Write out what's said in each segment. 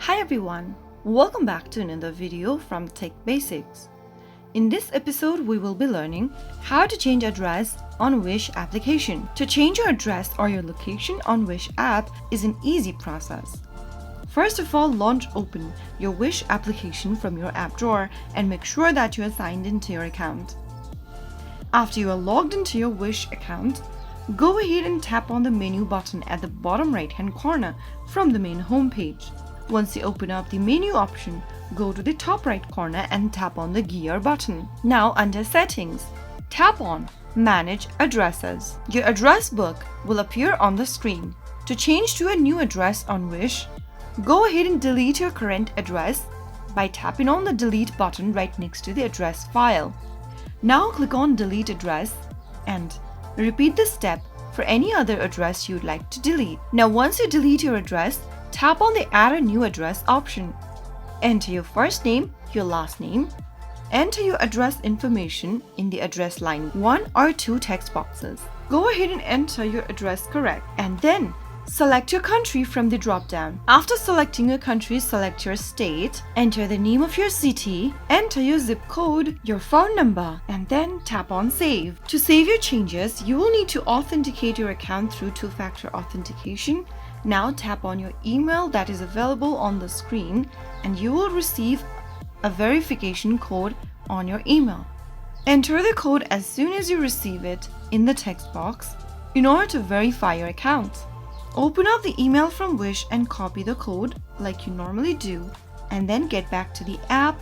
Hi everyone, welcome back to another video from Tech Basics. In this episode, we will be learning how to change address on Wish application. To change your address or your location on Wish app is an easy process. First of all, open your Wish application from your app drawer and make sure that you are signed into your account. After you are logged into your Wish account, go ahead and tap on the menu button at the bottom right hand corner from the main home page. Once you open up the menu option, go to the top right corner and tap on the gear button. Now under settings, tap on Manage Addresses. Your address book will appear on the screen. To change to a new address on Wish, go ahead and delete your current address by tapping on the delete button right next to the address file. Now click on Delete Address and repeat the step for any other address you'd like to delete. Now once you delete your address, tap on the Add a New Address option. Enter your first name, your last name. Enter your address information in the address line 1 or 2 text boxes. Go ahead and enter your address correct and then select your country from the drop-down. After selecting your country, select your state, enter the name of your city, enter your zip code, your phone number, and then tap on Save. To save your changes, you will need to authenticate your account through two-factor authentication. Now tap on your email that is available on the screen and you will receive a verification code on your email. Enter the code as soon as you receive it in the text box in order to verify your account. Open up the email from Wish and copy the code like you normally do, and then get back to the app,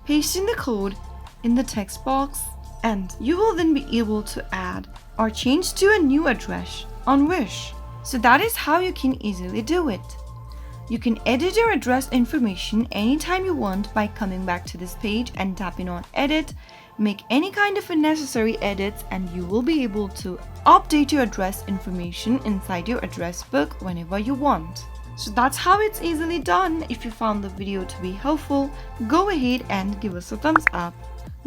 paste in the code in the text box, and you will then be able to add or change to a new address on Wish. So that is how you can easily do it. You can edit your address information anytime you want by coming back to this page and tapping on Edit, make any kind of unnecessary edits, and you will be able to update your address information inside your address book whenever you want. So that's how it's easily done. If you found the video to be helpful, go ahead and give us a thumbs up.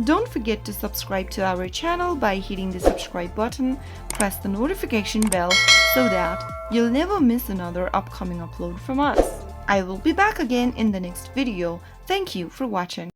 Don't forget to subscribe to our channel by hitting the subscribe button, press the notification bell so that you'll never miss another upcoming upload from us. I will be back again in the next video. Thank you for watching.